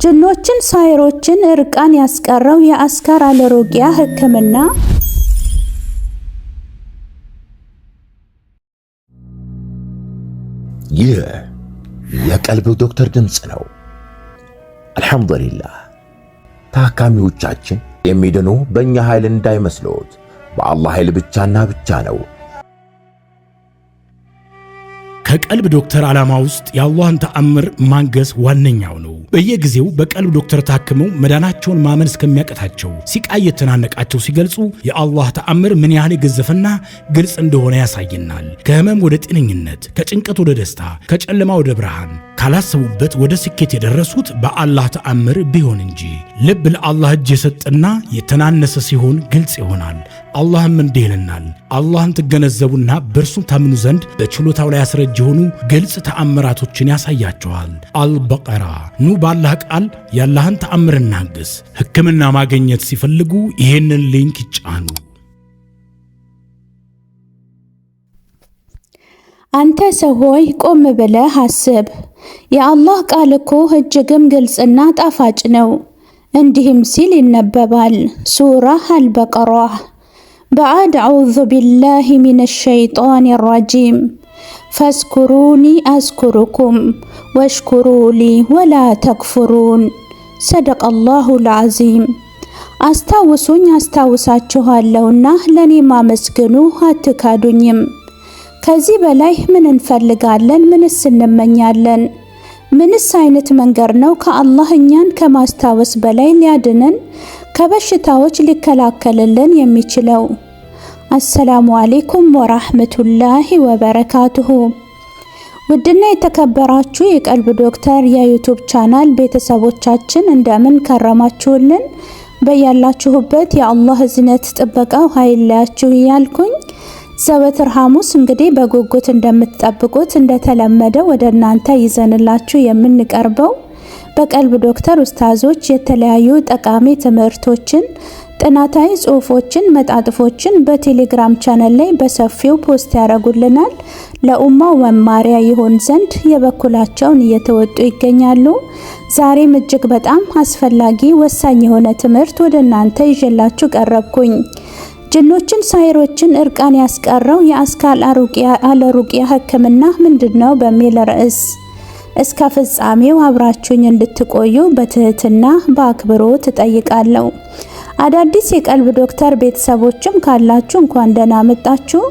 ጅኖችን ሳይሮችን እርቃን ያስቀረው የአስካር አለሩቂያ ህክምና። ይህ የቀልብ ዶክተር ድምጽ ነው። አልሐምዱሊላህ። ታካሚዎቻችን የሚድኑ በእኛ ኃይል እንዳይመስሎት፣ በአላህ ኃይል ብቻና ብቻ ነው። ከቀልብ ዶክተር ዓላማ ውስጥ የአላህን ተአምር ማንገስ ዋነኛው ነው። በየጊዜው በቀልብ ዶክተር ታክመው መዳናቸውን ማመን እስከሚያቀታቸው ሲቃይ የተናነቃቸው ሲገልጹ የአላህ ተአምር ምን ያህል የገዘፈና ግልጽ እንደሆነ ያሳየናል። ከህመም ወደ ጤነኝነት፣ ከጭንቀት ወደ ደስታ፣ ከጨለማ ወደ ብርሃን፣ ካላሰቡበት ወደ ስኬት የደረሱት በአላህ ተአምር ቢሆን እንጂ። ልብ ለአላህ እጅ የሰጠና የተናነሰ ሲሆን ግልጽ ይሆናል። አላህም እንዲህ ይለናል፣ አላህን ትገነዘቡና በእርሱም ታምኑ ዘንድ በችሎታው ላይ ያስረጅ የሆኑ ግልጽ ተአምራቶችን ያሳያቸዋል። አልበቀራ። ኑ ባላህ ቃል ያላህን ተአምር እናግስ። ህክምና ማግኘት ሲፈልጉ ይሄንን ሊንክ ይጫኑ። አንተ ሰው ሆይ ቆም ብለህ አስብ። የአላህ ቃል እኮ እጅግም ግልጽና ጣፋጭ ነው። እንዲህም ሲል ይነበባል። ሱራ አልበቀራ بعد أعوذ بالله من الشيطان الرجيم فاذكروني أذكركم واشكروا لي ولا تكفرون صدق الله العظيم። አስታውሱኝ አስታውሳችኋለሁና ለኔ ማመስገኑ አትካዱኝም። ከዚህ በላይ ምን እንፈልጋለን? ምንስ እንመኛለን? ምንስ አይነት መንገድ ነው ከአላህ እኛን ከማስታወስ በላይ ሊያድነን ከበሽታዎች ሊከላከልልን የሚችለው? አሰላሙ አለይኩም ወራህመቱላሂ ወበረካቱሁ። ውድና የተከበራችሁ የቀልብ ዶክተር የዩቲዩብ ቻናል ቤተሰቦቻችን እንደምን ከረማችሁልን? በያላችሁበት የአላህ እዝነት ጥበቃው ኃይላችሁ እያልኩኝ ዘወትር ሐሙስ እንግዲህ በጉጉት እንደምትጠብቁት እንደተለመደው ወደ እናንተ ይዘንላችሁ የምንቀርበው በቀልብ ዶክተር ኡስታዞች የተለያዩ ጠቃሚ ትምህርቶችን፣ ጥናታዊ ጽሁፎችን፣ መጣጥፎችን በቴሌግራም ቻናል ላይ በሰፊው ፖስት ያደርጉልናል። ለኡማው መማሪያ ይሆን ዘንድ የበኩላቸውን እየተወጡ ይገኛሉ። ዛሬም እጅግ በጣም አስፈላጊ ወሳኝ የሆነ ትምህርት ወደ እናንተ ይዤላችሁ ቀረብኩኝ። ጅኖችን ሳይሮችን እርቃን ያስቀረው የአስካር አለሩቂያ ህክምና ምንድነው በሚል ርዕስ እስከ ፍጻሜው አብራችሁኝ እንድትቆዩ በትህትና በአክብሮት እጠይቃለሁ። አዳዲስ የቀልብ ዶክተር ቤተሰቦችም ካላችሁ እንኳን ደህና መጣችሁ።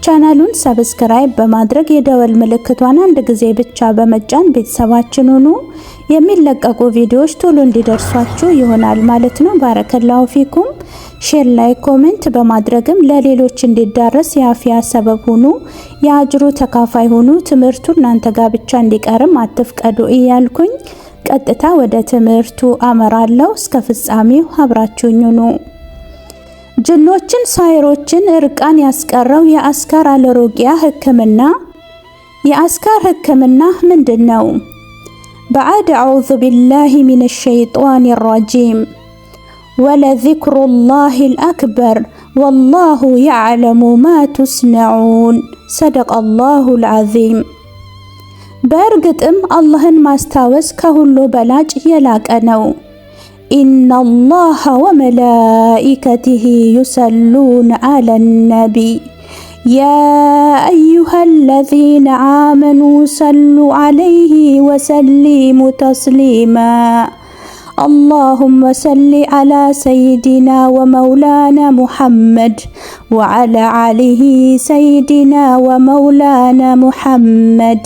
ቻናሉን ሰብስክራይብ በማድረግ የደወል ምልክቷን አንድ ጊዜ ብቻ በመጫን ቤተሰባችን ሁኑ። የሚለቀቁ ቪዲዮዎች ቶሎ እንዲደርሷችሁ ይሆናል ማለት ነው። ባረከላሁ ፊኩም። ሼር ላይ ኮሜንት በማድረግም ለሌሎች እንዲዳረስ የአፊያ ሰበብ ሁኑ፣ የአጅሩ ተካፋይ ሁኑ። ትምህርቱ እናንተ ጋር ብቻ እንዲቀርም አትፍቀዱ እያልኩኝ ቀጥታ ወደ ትምህርቱ አመራለሁ። እስከ ፍጻሜው አብራችሁኝ ሁኑ። ጅኖችን ሳይሮችን እርቃን ያስቀረው የአስካር አለሩቂያ ህክምና። የአስካር ህክምና ምንድነው? بعد أعوذ بالله من الشيطان الرجيم ولذكر الله الأكبر والله يعلم ما تصنعون صدق الله العظيم። በእርግጥም አላህን ማስታወስ ከሁሉ በላጭ የላቀ ነው። إن الله وملائكته يصلون على النبي يا أيها الذين آمنوا صلوا عليه وسلموا تسليما اللهم صل على سيدنا ومولانا محمد وعلى آله سيدنا ومولانا محمد።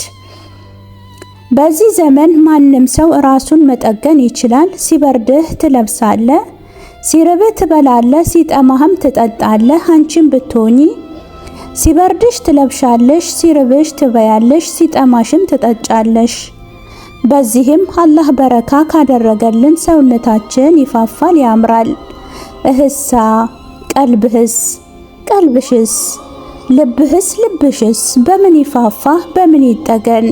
በዚህ ዘመን ማንም ሰው ራሱን መጠገን ይችላል። ሲበርድህ ትለብሳለህ፣ ሲርብህ ትበላለህ፣ ሲጠማህም ትጠጣለህ። አንቺም ብትሆኚ ሲበርድሽ ትለብሻለሽ፣ ሲርብሽ ትበያለሽ፣ ሲጠማሽም ትጠጫለሽ። በዚህም አላህ በረካ ካደረገልን ሰውነታችን ይፋፋል፣ ያምራል። እህሳ ቀልብህስ፣ ቀልብሽስ፣ ልብህስ፣ ልብሽስ በምን ይፋፋ በምን ይጠገን?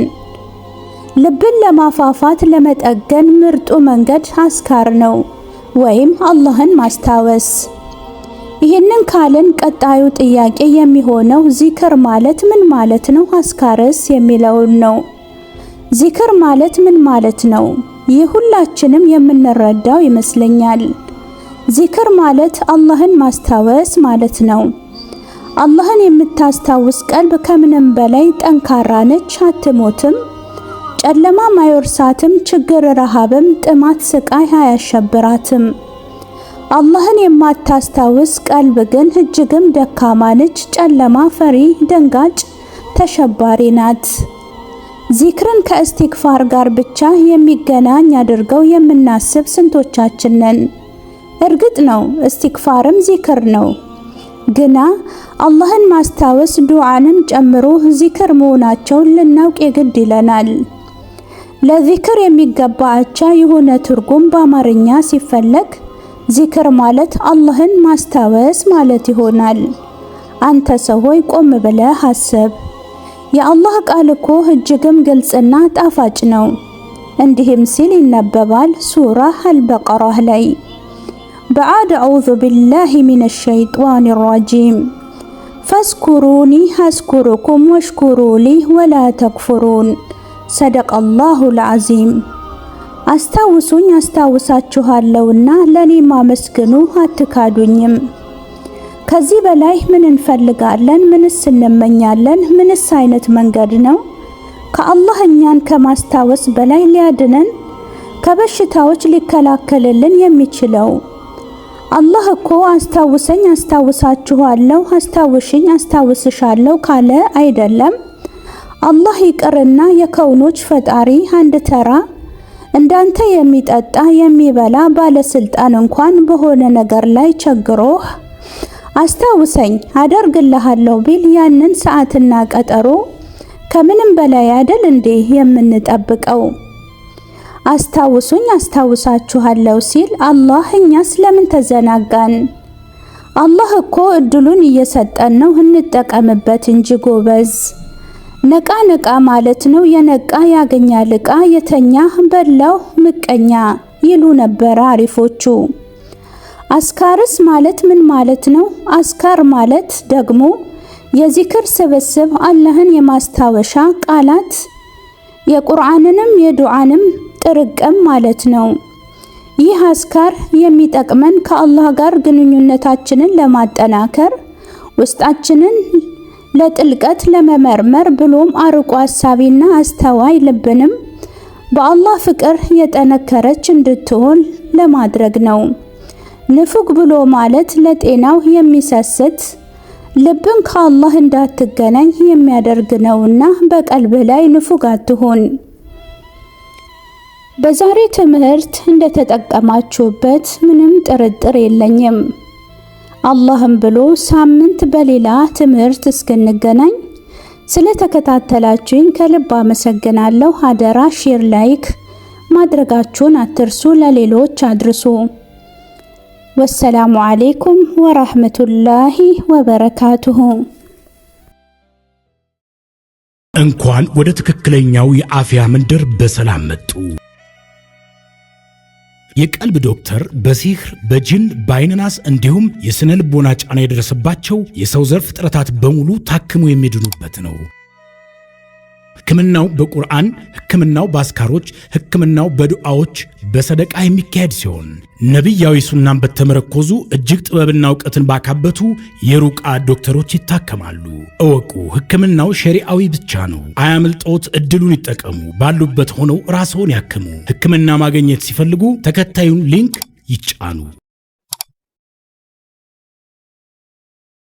ልብን ለማፋፋት ለመጠገን ምርጡ መንገድ አስካር ነው ወይም አላህን ማስታወስ። ይህንን ካልን ቀጣዩ ጥያቄ የሚሆነው ዚክር ማለት ምን ማለት ነው? አስካርስ የሚለውን ነው። ዚክር ማለት ምን ማለት ነው? ይህ ሁላችንም የምንረዳው ይመስለኛል። ዚክር ማለት አላህን ማስታወስ ማለት ነው። አላህን የምታስታውስ ቀልብ ከምንም በላይ ጠንካራ ነች፣ አትሞትም፣ ጨለማም አይወርሳትም፣ ችግር፣ ረሃብም፣ ጥማት፣ ስቃይ አያሸብራትም። አላህን የማታስታውስ ቀልብ ግን እጅግም ደካማ ነች፣ ጨለማ፣ ፈሪ፣ ደንጋጭ፣ ተሸባሪ ናት። ዚክርን ከእስቲግፋር ጋር ብቻ የሚገናኝ አድርገው የምናስብ ስንቶቻችን ነን? እርግጥ ነው እስቲግፋርም ዚክር ነው። ግና አላህን ማስታወስ ዱዓንም ጨምሮ ዚክር መሆናቸውን ልናውቅ የግድ ይለናል። ለዚክር የሚገባ አቻ የሆነ ትርጉም በአማርኛ ሲፈለግ ዚክር ማለት አላህን ማስታወስ ማለት ይሆናል። አንተ ሰው ሆይ ቆም ብለህ አስብ። የአላህ ቃል እኮ እጅግም ግልጽና ጣፋጭ ነው። እንዲህም ሲል ይነበባል ሱራ አልበቀራህ ላይ بعد أعوذ بالله من الشيطان الرجيم فاذكروني أذكركم واشكروا لي ولا تكفرون صدق الله العظيم አስታውሱኝ አስታውሳችኋለሁና ለኔ ማመስገኑ አትካዱኝም። ከዚህ በላይ ምን እንፈልጋለን? ምንስ እንመኛለን? ምንስ አይነት መንገድ ነው ከአላህ እኛን ከማስታወስ በላይ ሊያድነን ከበሽታዎች ሊከላከልልን የሚችለው? አላህ እኮ አስታውሰኝ አስታውሳችኋለሁ፣ አስታውሽኝ አስታውስሻለሁ ካለ አይደለም። አላህ ይቅርና የከውኖች ፈጣሪ አንድ ተራ እንዳንተ የሚጠጣ የሚበላ ባለስልጣን እንኳን በሆነ ነገር ላይ ቸግሮህ አስታውሰኝ አደርግልሃለሁ ቢል ያንን ሰዓትና ቀጠሮ ከምንም በላይ አይደል እንዴ የምንጠብቀው? አስታውሱኝ አስታውሳችኋለሁ ሲል አላህ እኛስ ለምን ተዘናጋን? አላህ እኮ እድሉን እየሰጠን ነው፣ እንጠቀምበት እንጂ ጎበዝ። ነቃ ነቃ ማለት ነው። የነቃ ያገኛል ዕቃ፣ የተኛ በላው ምቀኛ ይሉ ነበር አሪፎቹ። አስካርስ ማለት ምን ማለት ነው? አስካር ማለት ደግሞ የዚክር ስብስብ፣ አላህን የማስታወሻ ቃላት፣ የቁርአንንም የዱዓንም ጥርቅም ማለት ነው። ይህ አስካር የሚጠቅመን ከአላህ ጋር ግንኙነታችንን ለማጠናከር፣ ውስጣችንን ለጥልቀት ለመመርመር ብሎም አርቆ አሳቢና አስተዋይ ልብንም በአላህ ፍቅር የጠነከረች እንድትሆን ለማድረግ ነው። ንፉግ ብሎ ማለት ለጤናው የሚሰስት ልብን ከአላህ እንዳትገናኝ የሚያደርግ ነውና በቀልብህ ላይ ንፉግ አትሁን። በዛሬ ትምህርት እንደተጠቀማችሁበት ምንም ጥርጥር የለኝም። አላህም ብሎ ሳምንት በሌላ ትምህርት እስክንገናኝ ስለተከታተላችሁኝ ከልብ አመሰግናለሁ። አደራ ሼር፣ ላይክ ማድረጋችሁን አትርሱ፣ ለሌሎች አድርሱ። ወሰላሙ አለይኩም ወራህመቱላሂ ወበረካቱሁ። እንኳን ወደ ትክክለኛው የአፍያ መንደር በሰላም መጡ። የቀልብ ዶክተር በሲህር በጅን በአይንናስ እንዲሁም የስነ ልቦና ጫና የደረሰባቸው የሰው ዘር ፍጥረታት በሙሉ ታክሞ የሚድኑበት ነው። ሕክምናው በቁርአን፣ ሕክምናው በአስካሮች፣ ሕክምናው በዱዓዎች በሰደቃ የሚካሄድ ሲሆን ነቢያዊ ሱናን በተመረኮዙ እጅግ ጥበብና ዕውቀትን ባካበቱ የሩቃ ዶክተሮች ይታከማሉ። እወቁ፣ ሕክምናው ሸሪዓዊ ብቻ ነው። አያምልጦት፣ እድሉን ይጠቀሙ። ባሉበት ሆነው ራስዎን ያክሙ። ሕክምና ማግኘት ሲፈልጉ ተከታዩን ሊንክ ይጫኑ።